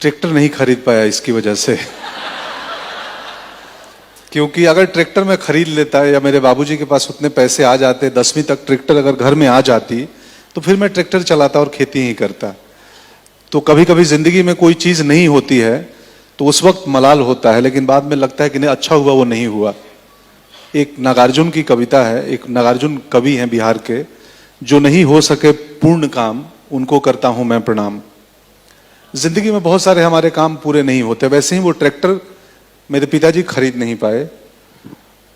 Tractor नहीं खरीद पाया इसकी वजह से। क्योंकि अगर ट्रैक्टर में खरीद लेता या मेरे बाबूजी के पास उतने पैसे आ जाते, 10वीं तक ट्रैक्टर अगर घर में आ जाती, तो फिर मैं ट्रैक्टर चलाता और खेती ही करता। तो कभी कभी जिंदगी में कोई चीज नहीं होती है तो उस वक्त मलाल होता है, लेकिन बाद में लगता है कि नहीं, अच्छा हुआ वो नहीं हुआ। एक नागार्जुन की कविता है, एक नागार्जुन कवि हैं बिहार के, जो नहीं हो सके पूर्ण काम उनको करता हूं मैं प्रणाम। जिंदगी में बहुत सारे हमारे काम पूरे नहीं होते, वैसे ही वो ट्रैक्टर मेरे पिताजी खरीद नहीं पाए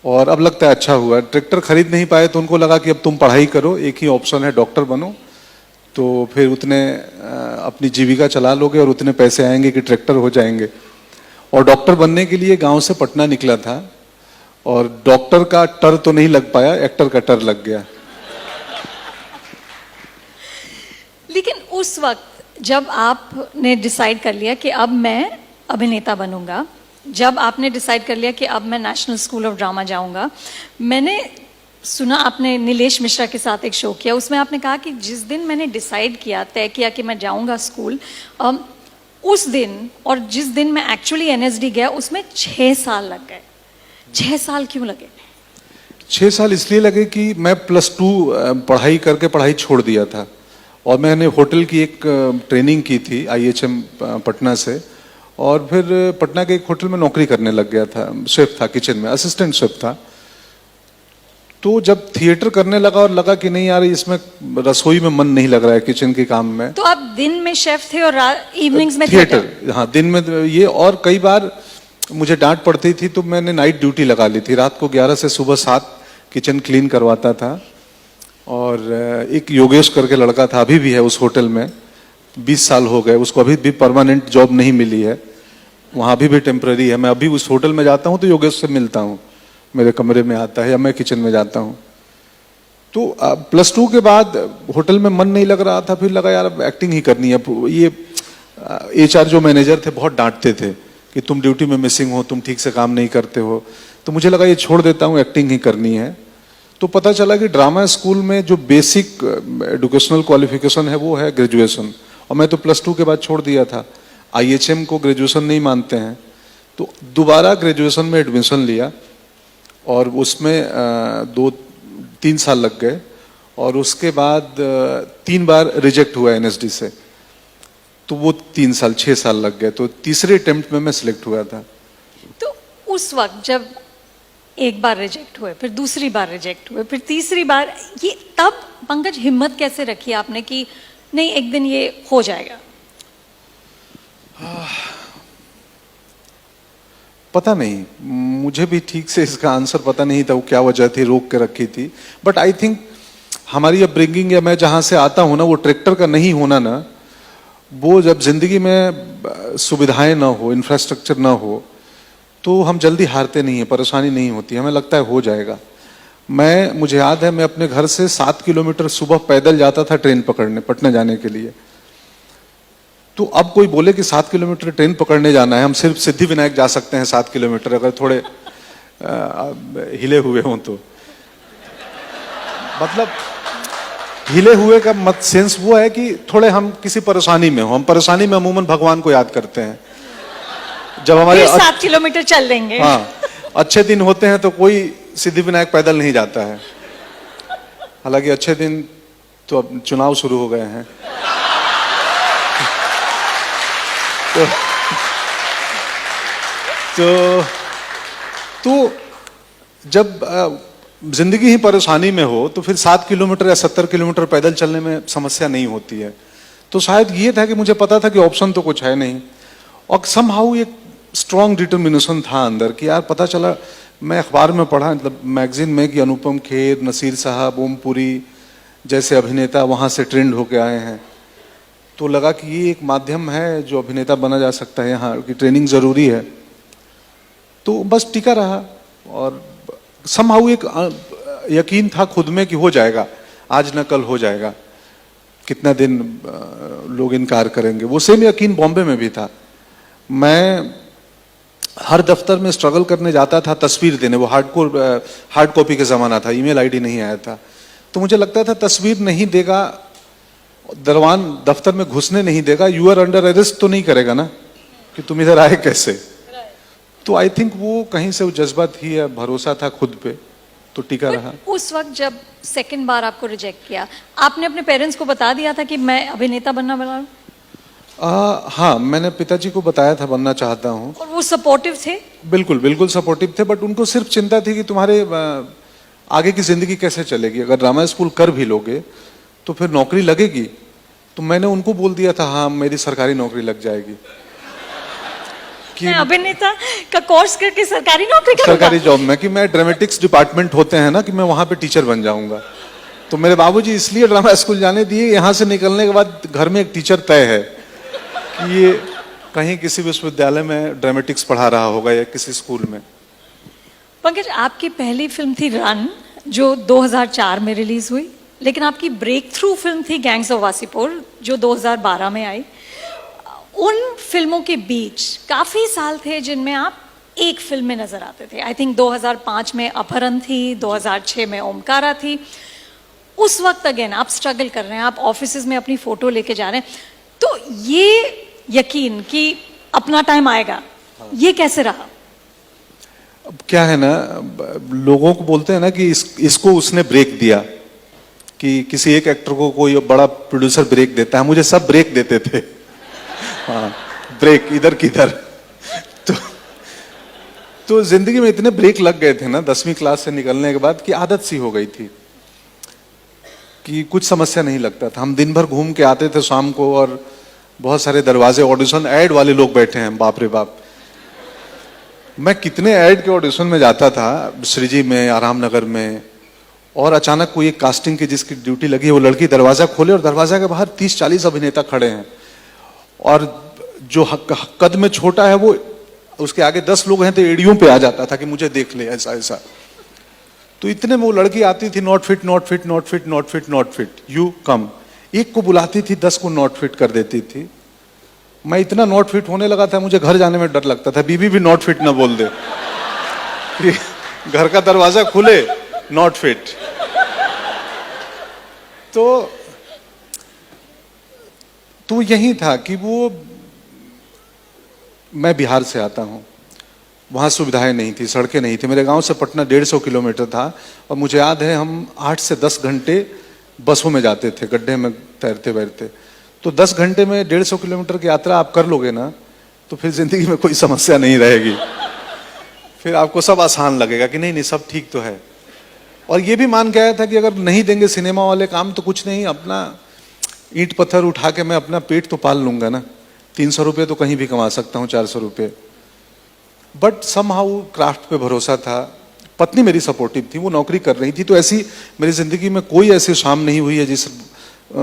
और अब लगता है अच्छा हुआ। ट्रैक्टर खरीद नहीं पाए तो उनको लगा कि अब तुम पढ़ाई करो, एक ही ऑप्शन है डॉक्टर बनो, तो फिर उतने अपनी जीविका चला लोगे और उतने पैसे आएंगे कि ट्रैक्टर हो जाएंगे। और डॉक्टर बनने के लिए गांव से पटना निकला था और डॉक्टर का टर तो नहीं लग पाया, एक्टर का टर लग गया। लेकिन उस वक्त जब आपने डिसाइड कर लिया कि अब मैं अभिनेता बनूंगा, जब आपने डिसाइड कर लिया कि अब मैं नेशनल स्कूल ऑफ ड्रामा जाऊंगा, मैंने सुना आपने नीलेश मिश्रा के साथ एक शो किया, उसमें आपने कहा कि जिस दिन मैंने डिसाइड किया, तय किया कि मैं जाऊंगा स्कूल, उस दिन और जिस दिन मैं एक्चुअली एनएसडी गया उसमें 6 साल लग गए। 6 साल क्यों लगे? 6 साल इसलिए लगे कि मैं +2 पढ़ाई करके पढ़ाई छोड़ दिया था और मैंने होटल की एक ट्रेनिंग की थी IHM पटना से, और फिर पटना के एक होटल में नौकरी करने लग गया था। शेफ था, किचन में असिस्टेंट शेफ था। तो जब थिएटर करने लगा और लगा कि नहीं यार इसमें रसोई में मन नहीं लग रहा है, किचन के काम में। तो आप दिन में शेफ थे और इवनिंग्स में थिएटर? हाँ, दिन में ये, और कई बार मुझे डांट पड़ती थी तो मैंने नाइट ड्यूटी लगा ली थी। रात को 11 से सुबह 7 किचन क्लीन करवाता था। और एक योगेश करके लड़का था, अभी भी है उस होटल में, 20 साल हो गए, उसको अभी भी परमानेंट जॉब नहीं मिली है, वहाँ अभी भी टेम्पररी है। मैं अभी उस होटल में जाता हूँ तो योगेश से मिलता हूँ, मेरे कमरे में आता है या मैं किचन में जाता हूँ। तो +2 के बाद होटल में मन नहीं लग रहा था, फिर लगा यार अब एक्टिंग ही करनी है। ये HR जो मैनेजर थे बहुत डांटते थे कि तुम ड्यूटी में मिसिंग हो, तुम ठीक से काम नहीं करते हो। तो मुझे लगा ये छोड़ देता हूँ, एक्टिंग ही करनी है। तो पता चला कि ड्रामा स्कूल में जो बेसिक एजुकेशनल क्वालिफिकेशन है वो है ग्रेजुएशन, और मैं तो +2 के बाद छोड़ दिया था। IHM को ग्रेजुएशन नहीं मानते हैं, तो दोबारा ग्रेजुएशन में एडमिशन लिया और उसमें 2-3 साल लग गए और उसके बाद 3 बार रिजेक्ट हुआ NSD से, तो वो 3 साल 6 साल लग गए। तो तीसरे अटेम्प्ट में मैं सिलेक्ट हुआ था। तो उस वक्त जब एक बार रिजेक्ट हुए, फिर दूसरी बार रिजेक्ट हुए, फिर तीसरी बार, ये तब पंकज हिम्मत कैसे रखी आपने कि नहीं एक दिन ये हो जाएगा? पता नहीं, मुझे भी ठीक से इसका आंसर पता नहीं था वो क्या वजह थी, रोक के रखी थी। बट आई थिंक हमारी अपब्रिंगिंग या मैं जहां से आता हूं ना, वो ट्रैक्टर का नहीं होना ना, वो जब जिंदगी में सुविधाएं ना हो, इंफ्रास्ट्रक्चर ना हो, तो हम जल्दी हारते नहीं है, परेशानी नहीं होती, हमें लगता है हो जाएगा। मुझे याद है मैं अपने घर से 7 किलोमीटर सुबह पैदल जाता था ट्रेन पकड़ने, पटना जाने के लिए। तो अब कोई बोले कि 7 किलोमीटर ट्रेन पकड़ने जाना है, हम सिर्फ सिद्धि विनायक जा सकते हैं 7 किलोमीटर, अगर थोड़े हिले हुए हों तो। मतलब हिले हुए का मत सेंस वो है कि थोड़े हम किसी परेशानी में हो, हम परेशानी में अमूमन भगवान को याद करते हैं। जब हमारे 7 किलोमीटर चल देंगे। हाँ, अच्छे दिन होते हैं तो कोई सिद्धि विनायक पैदल नहीं जाता है। हालांकि अच्छे दिन तो अब चुनाव शुरू हो गए हैं। तो जब जिंदगी ही परेशानी में हो तो फिर 7 किलोमीटर या 70 किलोमीटर पैदल चलने में समस्या नहीं होती है। तो शायद ये था कि मुझे पता था कि ऑप्शन तो कुछ है नहीं, और समहाउ एक स्ट्रॉन्ग डिटर्मिनेशन था अंदर कि यार, पता चला, मैं अखबार में पढ़ा, मतलब मैगजीन में, कि अनुपम खेर, नसीर साहब, ओमपुरी जैसे अभिनेता वहाँ से ट्रेंड होके आए हैं। तो लगा कि ये एक माध्यम है जो अभिनेता बना जा सकता है, यहाँ की ट्रेनिंग ज़रूरी है। तो बस टिका रहा और समहाउ एक यकीन था खुद में कि हो जाएगा, आज न कल हो जाएगा, कितना दिन लोग इनकार करेंगे। वो सेम यकीन बॉम्बे में भी था। मैं हर दफ्तर में स्ट्रगल करने जाता था तस्वीर देने, वो हार्ड कॉपी का ज़माना था, ईमेल आईडी नहीं आया था। तो मुझे लगता था तस्वीर नहीं देगा, दरवान दफ्तर में घुसने नहीं देगा, यू आर अंडर अरेस्ट तो नहीं करेगा ना, कि तुम इधर आए कैसे। तो आई थिंक वो कहीं से वो जज्बा थी या भरोसा था खुद पे, तो टिका रहा। उस वक्त जब सेकंड बार आपको रिजेक्ट किया, आपने अपने पेरेंट्स को बता दिया था कि मैं अभिनेता बनना वाला हूँ? हाँ, मैंने पिताजी को बताया था बनना चाहता हूँ। और वो सपोर्टिव थे? बिल्कुल बिल्कुल सपोर्टिव थे, बट उनको सिर्फ चिंता थी कि तुम्हारे आगे की जिंदगी कैसे चलेगी, अगर ड्रामा स्कूल कर भी लोगे तो फिर नौकरी लगेगी। तो मैंने उनको बोल दिया था हाँ मेरी सरकारी नौकरी लग जाएगी कि मैं अभिनेता का कोर्स करके सरकारी नौकरी करूंगा। सरकारी जॉब में, कि मैं ड्रामेटिक्स डिपार्टमेंट होते हैं ना, कि मैं वहां पे टीचर बन जाऊंगा। तो मेरे बाबूजी इसलिए ड्रामा स्कूल जाने दिए, यहाँ से निकलने के बाद घर में एक टीचर तय है कि ये कहीं किसी विश्वविद्यालय में ड्रामेटिक्स पढ़ा रहा होगा या किसी स्कूल में। पंकज, आपकी पहली फिल्म थी रन, जो 2004 में रिलीज हुई, लेकिन आपकी ब्रेक थ्रू फिल्म थी गैंग्स ऑफ वासीपुर, जो 2012 में आई। उन फिल्मों के बीच काफी साल थे जिनमें आप एक फिल्म में नजर आते थे। आई थिंक 2005 में अपहरण थी, 2006 में ओमकारा थी। उस वक्त अगेन आप स्ट्रगल कर रहे हैं, आप ऑफिसेज में अपनी फोटो लेके जा रहे हैं, तो ये यकीन कि अपना टाइम आएगा, ये कैसे रहा? अब क्या है ना, लोगों को बोलते हैं ना कि इसको उसने ब्रेक दिया, कि किसी एक एक्टर को कोई बड़ा प्रोड्यूसर ब्रेक देता है, मुझे सब ब्रेक देते थे। हाँ, ब्रेक इधर किधर। तो जिंदगी में इतने ब्रेक लग गए थे ना 10वीं क्लास से निकलने के बाद, कि आदत सी हो गई थी कि कुछ समस्या नहीं लगता था। हम दिन भर घूम के आते थे शाम को, और बहुत सारे दरवाजे ऑडिशन ऐड वाले लोग बैठे हैं, बाप रे बाप। मैं कितने ऐड के ऑडिशन में जाता था, श्रीजी में, आराम नगर में, और अचानक कोई एक कास्टिंग की जिसकी ड्यूटी लगी, वो लड़की दरवाजा खोले और दरवाजा के बाहर 30-40 अभिनेता खड़े हैं, और जो कद में छोटा है वो, उसके आगे 10 लोग हैं, तो एड़ियों पे आ जाता था कि मुझे देख ले, ऐसा ऐसा। तो इतने में वो लड़की आती थी, not fit not fit not fit not fit not fit, you come. एक को बुलाती थी, 10 को नॉट फिट कर देती थी। मैं इतना नॉट फिट होने लगा था, मुझे घर जाने में डर लगता था, बीबी भी नॉट फिट ना बोल दे, घर का दरवाजा खुले नॉट फिट। तो यही था कि वो, मैं बिहार से आता हूं, वहां सुविधाएं नहीं थी, सड़कें नहीं थी। मेरे गांव से पटना 150 किलोमीटर था, और मुझे याद है हम 8 से 10 घंटे बसों में जाते थे, गड्ढे में तैरते बैठते। तो 10 घंटे में 150 किलोमीटर की यात्रा आप कर लोगे ना, तो फिर जिंदगी में कोई समस्या नहीं रहेगी, फिर आपको सब आसान लगेगा कि नहीं नहीं सब ठीक तो है। और ये भी मान के आया था कि अगर नहीं देंगे सिनेमा वाले काम तो कुछ नहीं, अपना ईंट पत्थर उठा के मैं अपना पेट तो पाल लूंगा ना। 300 रुपये तो कहीं भी कमा सकता हूँ, 400 रुपये। बट समहाउ क्राफ्ट पे भरोसा था। पत्नी मेरी सपोर्टिव थी, वो नौकरी कर रही थी। तो ऐसी मेरी जिंदगी में कोई ऐसी शाम नहीं हुई है जिस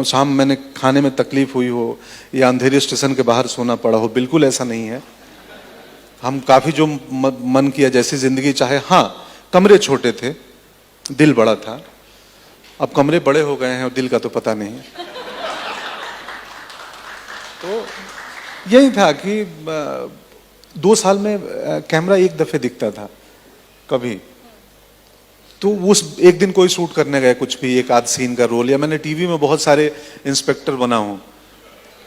शाम मैंने खाने में तकलीफ हुई हो या अंधेरे स्टेशन के बाहर सोना पड़ा हो, बिल्कुल ऐसा नहीं है। हम काफी जो मन किया जैसी जिंदगी चाहे। हाँ, कमरे छोटे थे, दिल बड़ा था। अब कमरे बड़े हो गए हैं और दिल का तो पता नहीं। तो यही था कि 2 साल में कैमरा एक दफे दिखता था कभी। तो उस एक दिन कोई शूट करने गए, कुछ भी एक आध सीन का रोल, या मैंने टीवी में बहुत सारे इंस्पेक्टर बना हूं,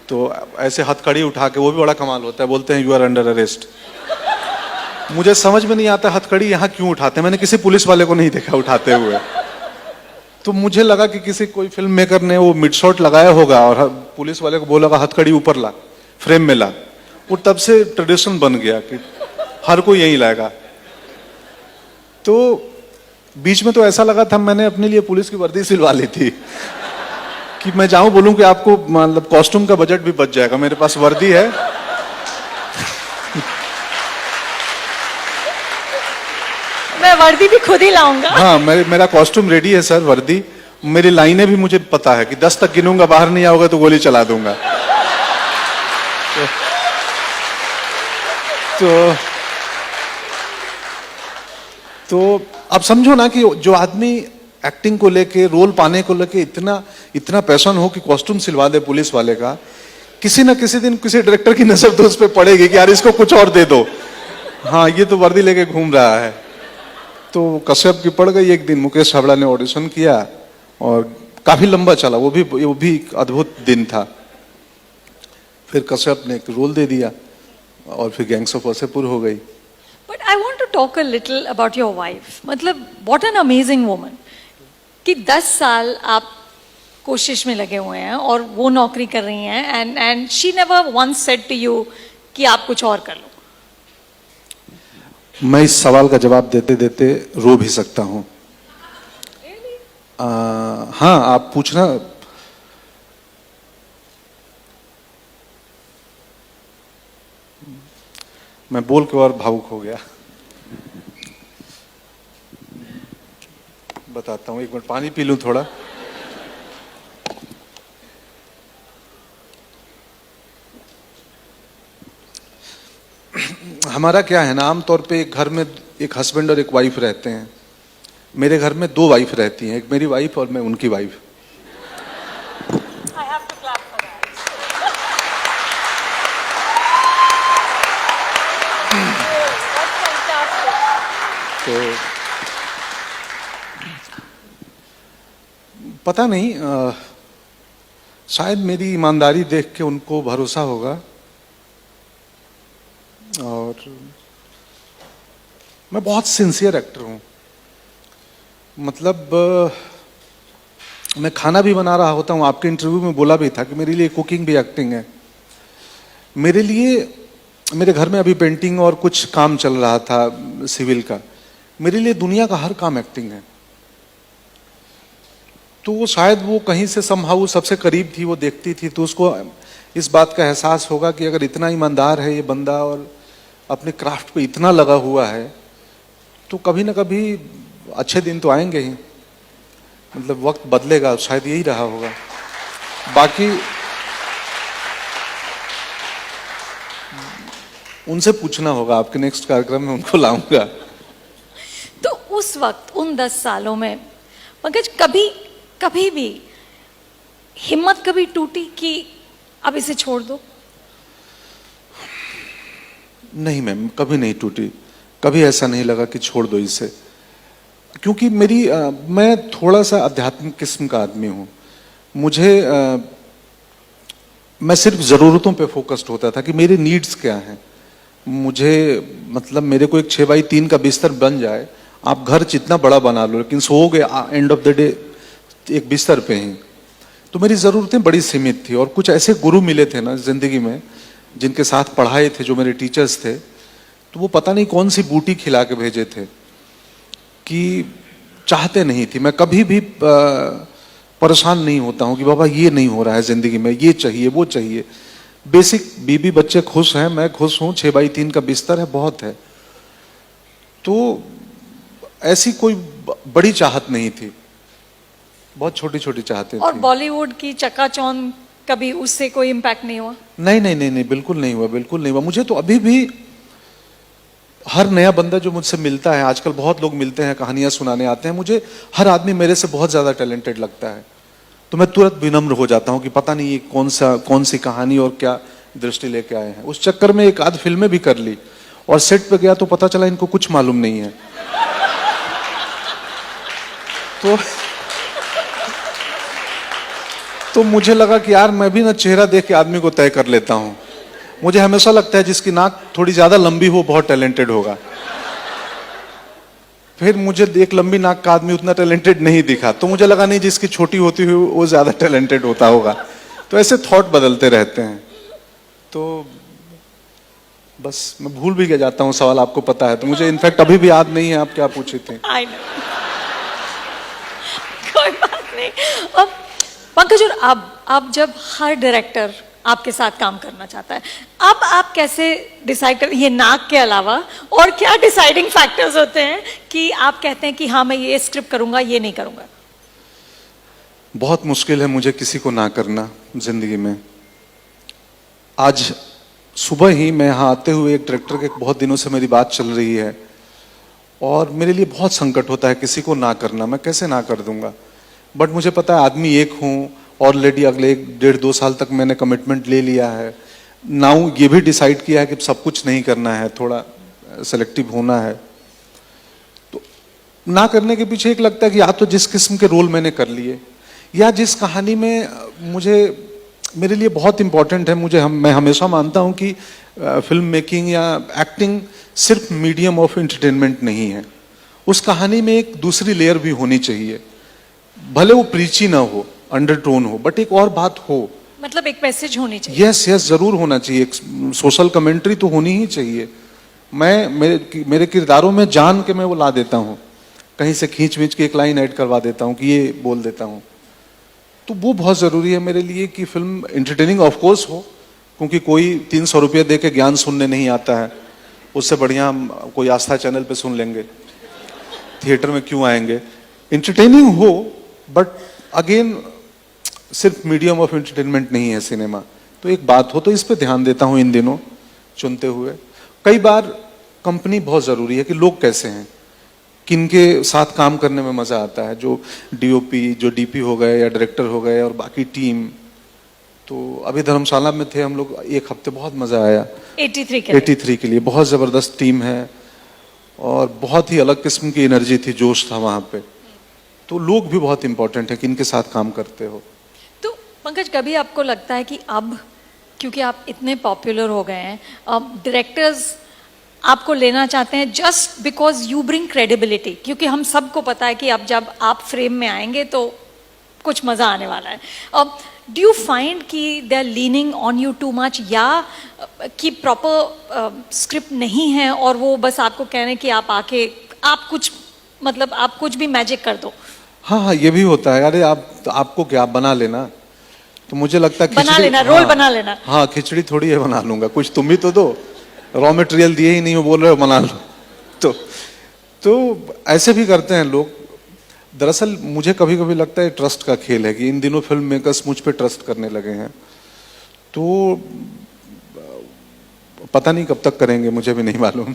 तो ऐसे हथकड़ी उठा के, वो भी बड़ा कमाल होता है, बोलते हैं यू आर अंडर अरेस्ट। मुझे समझ में नहीं आता हथकड़ी यहाँ क्यों उठाते हैं, मैंने किसी पुलिस वाले को नहीं देखा उठाते हुए। तो मुझे लगा कि किसी कोई फिल्म मेकर ने वो मिड शॉट लगाया होगा और पुलिस वाले को बोला हथकड़ी ऊपर ला, फ्रेम में ला। वो तब से ट्रेडिशन बन गया कि हर कोई यही लाएगा। तो बीच में तो ऐसा लगा था, मैंने अपने लिए पुलिस की वर्दी सिलवा ली थी कि मैं जाऊं बोलूं कि आपको मतलब कॉस्ट्यूम का बजट भी बच जाएगा, मेरे पास वर्दी है। मैं वर्दी भी खुद ही लाऊंगा। हाँ, मेरा कॉस्ट्यूम रेडी है सर, वर्दी। मेरी लाइनें भी मुझे पता है कि 10 तक गिनूंगा, बाहर नहीं आओगे तो गोली चला दूंगा। तो अब समझो ना कि जो आदमी एक्टिंग को लेके, रोल पाने को लेके इतना पैशन हो कि कॉस्ट्यूम सिलवा दे पुलिस वाले का, किसी ना किसी दिन किसी डायरेक्टर की नजर तो उस पर पड़ेगी कि यार इसको कुछ और दे दो। हाँ, ये तो वर्दी लेके घूम रहा है। तो कश्यप की पड़ गई। एक दिन मुकेश छाबड़ा ने ऑडिशन किया और काफी लंबा चला, वो भी एक अद्भुत दिन था। फिर कश्यप ने एक रोल दे दिया, और फिर गैंग्स ऑफ वासेपुर हो गई। But I want to talk a little about your wife. मतलब वॉट एन अमेजिंग वुमन कि 10 साल आप कोशिश में लगे हुए हैं और वो नौकरी कर रही हैं, and she never once said to you कि आप कुछ और कर लो। मैं इस सवाल का जवाब देते देते रो भी सकता हूं। हाँ, आप पूछना। मैं बोल के और भावुक हो गया। बताता हूं, एक मिनट पानी पी लूं थोड़ा। हमारा क्या है ना, आमतौर पे एक घर में एक हस्बैंड और एक वाइफ रहते हैं। मेरे घर में 2 वाइफ रहती हैं, एक मेरी वाइफ और मैं उनकी वाइफ। तो पता नहीं, शायद मेरी ईमानदारी देख के उनको भरोसा होगा, और मैं बहुत सिंसियर एक्टर हूं। मतलब मैं खाना भी बना रहा होता हूं, आपके इंटरव्यू में बोला भी था कि मेरे लिए कुकिंग भी एक्टिंग है। मेरे लिए, मेरे घर में अभी पेंटिंग और कुछ काम चल रहा था सिविल का, मेरे लिए दुनिया का हर काम एक्टिंग है। तो शायद वो कहीं से समहाउ सबसे करीब थी, वो देखती थी, तो उसको इस बात का एहसास होगा कि अगर इतना ईमानदार है ये बंदा और अपने क्राफ्ट पे इतना लगा हुआ है, तो कभी ना कभी अच्छे दिन तो आएंगे ही। मतलब वक्त बदलेगा, शायद यही रहा होगा। बाकी उनसे पूछना होगा, आपके नेक्स्ट कार्यक्रम में उनको लाऊंगा। तो उस वक्त उन 10 सालों में पंकज कभी भी हिम्मत कभी टूटी कि अब इसे छोड़ दो? नहीं मैम, कभी नहीं टूटी। कभी ऐसा नहीं लगा कि छोड़ दो इसे, क्योंकि मैं थोड़ा सा आध्यात्मिक किस्म का आदमी हूं। मैं सिर्फ जरूरतों पे फोकस्ड होता था कि मेरे नीड्स क्या हैं। मतलब मेरे को एक 6x3 का बिस्तर बन जाए, आप घर जितना बड़ा बना लो, लेकिन सोओगे एंड ऑफ द डे एक बिस्तर पे ही। तो मेरी जरूरतें बड़ी सीमित थी, और कुछ ऐसे गुरु मिले थे ना जिंदगी में, जिनके साथ पढ़ाए थे, जो मेरे टीचर्स थे, तो वो पता नहीं कौन सी बूटी खिला के भेजे थे कि चाहते नहीं थी। मैं कभी भी परेशान नहीं होता हूं कि बाबा ये नहीं हो रहा है जिंदगी में, ये चाहिए वो चाहिए। बेसिक बीबी बच्चे खुश हैं, मैं खुश हूं, 6x3 का बिस्तर है, बहुत है। तो ऐसी कोई बड़ी चाहत नहीं थी, बहुत छोटी छोटी चाहतें और थी। बॉलीवुड की चकाचौंध कभी उससे कोई इम्पैक्ट नहीं हुआ? नहीं नहीं नहीं नहीं, बिल्कुल नहीं हुआ, बिल्कुल नहीं हुआ। मुझे तो अभी भी हर नया बंदा जो मुझसे मिलता है, आजकल बहुत लोग मिलते हैं, कहानियां सुनाने आते हैं, मुझे हर आदमी मेरे से बहुत ज्यादा टैलेंटेड लगता है। तो मैं तुरंत विनम्र हो जाता हूं कि पता नहीं ये कौन सी कहानी और क्या दृष्टि लेके आए हैं। उस चक्कर में एक आध फिल्में भी कर ली, और सेट पे गया तो पता चला इनको कुछ मालूम नहीं है। तो मुझे लगा कि यार मैं भी ना चेहरा देख के आदमी को तय कर लेता हूं। मुझे हमेशा लगता है जिसकी नाक थोड़ी ज्यादा लंबी हो बहुत टैलेंटेड होगा। फिर मुझे एक लंबी नाक का आदमी उतना टैलेंटेड नहीं दिखा, तो मुझे लगा नहीं जिसकी छोटी होती हुई वो ज्यादा टैलेंटेड होता होगा। तो ऐसे थॉट बदलते रहते हैं। तो बस मैं भूल भी गया जाता हूँ सवाल, आपको पता है, तो मुझे इनफैक्ट अभी भी याद नहीं है आप क्या पूछे थे। I know. कोई बात नहीं। अब पंकज, और अब जब हर डायरेक्टर आपके साथ काम करना चाहता है, अब आप कैसे डिसाइड कर, ये नाक के अलावा और क्या डिसाइडिंग फैक्टर्स होते हैं कि आप कहते हैं कि हाँ मैं ये स्क्रिप्ट करूंगा, ये नहीं करूंगा? बहुत मुश्किल है मुझे किसी को ना करना जिंदगी में। आज सुबह ही मैं यहाँ आते हुए एक डायरेक्टर के, बहुत दिनों से मेरी बात चल रही है, और मेरे लिए बहुत संकट होता है किसी को ना करना। मैं कैसे ना कर दूंगा? बट मुझे पता है आदमी एक हूँ, ऑलरेडी अगले 1.5-2 साल तक मैंने कमिटमेंट ले लिया है। नाउ ये भी डिसाइड किया है कि सब कुछ नहीं करना है, थोड़ा सेलेक्टिव होना है। तो ना करने के पीछे एक लगता है कि या तो जिस किस्म के रोल मैंने कर लिए, या जिस कहानी में मुझे मेरे लिए बहुत इंपॉर्टेंट है। मैं हमेशा मानता हूं कि फिल्म मेकिंग या एक्टिंग सिर्फ मीडियम ऑफ एंटरटेनमेंट नहीं है, उस कहानी में एक दूसरी लेयर भी होनी चाहिए। भले वो प्रीची ना हो, अंडरटोन हो, बट एक और बात हो, मतलब एक मैसेज होनी चाहिए। यस यस, जरूर होना चाहिए। एक सोशल कमेंट्री तो होनी ही चाहिए। मेरे किरदारों में जान के मैं वो ला देता हूँ, कहीं से खींच वींच के एक लाइन ऐड करवा देता हूँ कि ये बोल देता हूँ। तो वो बहुत जरूरी है मेरे लिए कि फिल्म एंटरटेनिंग ऑफ कोर्स हो, क्योंकि कोई 300 रुपये दे के ज्ञान सुनने नहीं आता है। उससे बढ़िया हम कोई आस्था चैनल पे सुन लेंगे, थिएटर में क्यों आएंगे। एंटरटेनिंग हो, बट अगेन सिर्फ मीडियम ऑफ एंटरटेनमेंट नहीं है सिनेमा। तो एक बात हो, तो इस पे ध्यान देता हूं इन दिनों चुनते हुए। कई बार कंपनी बहुत जरूरी है कि लोग कैसे हैं, किनके साथ काम करने में मजा आता है। जो डीओपी, जो डीपी हो गए या डायरेक्टर हो गए और बाकी टीम। तो अभी धर्मशाला में थे हम लोग एक हफ्ते, बहुत मजा आया। 83 के लिए बहुत जबरदस्त टीम है और बहुत ही अलग किस्म की एनर्जी थी, जोश था वहां पे। तो लोग भी बहुत इंपॉर्टेंट है, किनके साथ काम करते हो। तो पंकज, कभी आपको लगता है कि अब क्योंकि आप इतने पॉपुलर हो गए हैं, अब डायरेक्टर्स आपको लेना चाहते हैं just because you bring credibility, क्योंकि हम सबको पता है कि अब जब आप फ्रेम में आएंगे तो कुछ मजा आने वाला है। अब डू यू फाइंड कि they are leaning on you too much, या कि प्रॉपर स्क्रिप्ट नहीं है और वो बस आपको कह रहे हैं कि आप आके आप कुछ भी मैजिक कर दो? हाँ, ये भी होता है। अरे आपको क्या, आप बना लेना। तो मुझे लगता है बना लेना, रोल बना लेना। हाँ, खिचड़ी थोड़ी है बना लूंगा, कुछ तुम भी तो दो। रॉ मटेरियल दिए ही नहीं हो, बोल रहे हो बना लो। तो ऐसे भी करते हैं लोग। दरअसल मुझे कभी कभी लगता है ट्रस्ट का खेल है कि इन दिनों फिल्म मेकर्स मुझ पे ट्रस्ट करने लगे हैं। तो पता नहीं कब तक करेंगे, मुझे भी नहीं मालूम,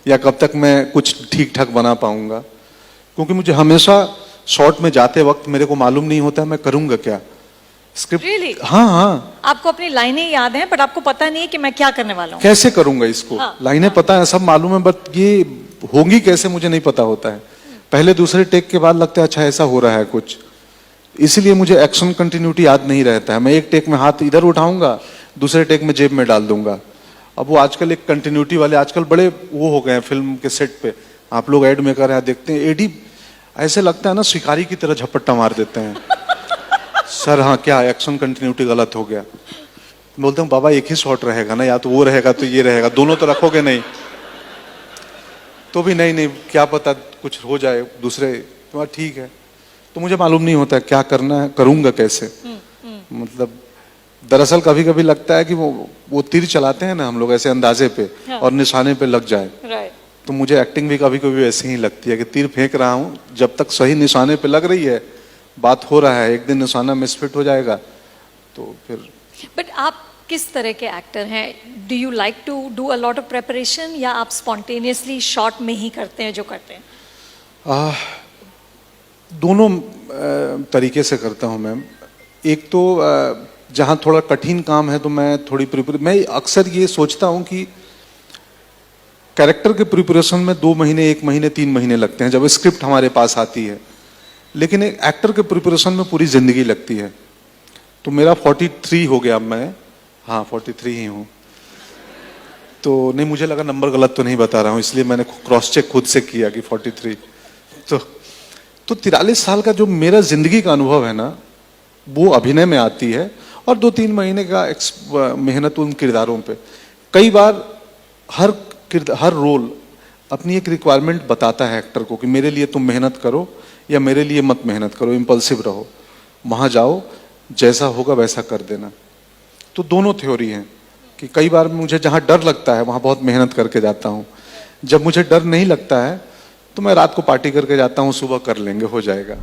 या कब तक मैं कुछ ठीक ठाक बना पाऊंगा। क्योंकि मुझे हमेशा शॉट में जाते वक्त मेरे को मालूम नहीं होता मैं करूंगा क्या। Script Really? हाँ, आपको अपनी लाइनें याद हैं बट आपको पता नहीं है कि मैं क्या करने वाला हूँ, कैसे करूंगा इसको। हाँ, लाइनें पता है, सब मालूम है, बट ये होंगी कैसे मुझे नहीं पता होता है। पहले दूसरे टेक के बाद लगता है अच्छा ऐसा हो रहा है कुछ। इसीलिए मुझे एक्शन कंटिन्यूटी याद नहीं रहता है। मैं एक टेक में हाथ इधर उठाऊंगा, दूसरे टेक में जेब में डाल दूंगा। अब वो आजकल एक कंटिन्यूटी वाले आजकल बड़े वो हो गए हैं फिल्म के सेट पे। आप लोग एड मेकर है, देखते हैं एडी ऐसे लगता है ना शिकारी की तरह झपट्टा मार देते हैं। सर हाँ, क्या एक्शन कंटिन्यूटी गलत हो गया। बोलते हूँ बाबा एक ही शॉट रहेगा ना, या तो वो रहेगा तो ये रहेगा, दोनों तो रखोगे नहीं। तो भी नहीं, क्या पता कुछ हो जाए दूसरे। तो ठीक है। तो मुझे मालूम नहीं होता क्या करना है, करूंगा कैसे। मतलब दरअसल कभी कभी लगता है कि वो तीर चलाते हैं ना हम लोग ऐसे अंदाजे पे, हाँ, और निशाने पे लग जाए। राइट। तो मुझे एक्टिंग भी कभी कभी वैसे ही लगती है कि तीर फेंक रहा हूं, जब तक सही निशाने पे लग रही है, बात हो रहा है, एक दिन निशाना मिसफिट हो जाएगा तो फिर। बट आप किस तरह के एक्टर हैं? Do you like to do a lot of preparation, या आप स्पॉन्टेनियसली शॉट में ही करते हैं जो करते हैं? दोनों तरीके से करता हूं मैम। एक तो जहां थोड़ा कठिन काम है तो मैं अक्सर ये सोचता हूं कि कैरेक्टर के प्रिपरेशन में 2 महीने, 1 महीने, 3 महीने लगते हैं जब स्क्रिप्ट हमारे पास आती है। लेकिन एक एक्टर के प्रिपरेशन में पूरी जिंदगी लगती है। तो मेरा 43 हो गया, मैं हाँ 43 ही हूँ। तो नहीं, मुझे लगा नंबर गलत तो नहीं बता रहा हूँ, इसलिए मैंने क्रॉस चेक खुद से किया कि 43। तो 43 साल का जो मेरा जिंदगी का अनुभव है ना, वो अभिनय में आती है, और 2-3 महीने का मेहनत उन किरदारों पे। कई बार हर रोल अपनी एक रिक्वायरमेंट बताता है एक्टर को कि मेरे लिए तुम मेहनत करो या मेरे लिए मत मेहनत करो, इम्पल्सिव रहो, वहां जाओ, जैसा होगा वैसा कर देना। तो दोनों थ्योरी हैं कि कई बार मुझे जहां डर लगता है वहां बहुत मेहनत करके जाता हूं। जब मुझे डर नहीं लगता है तो मैं रात को पार्टी करके जाता हूं, सुबह कर लेंगे, हो जाएगा।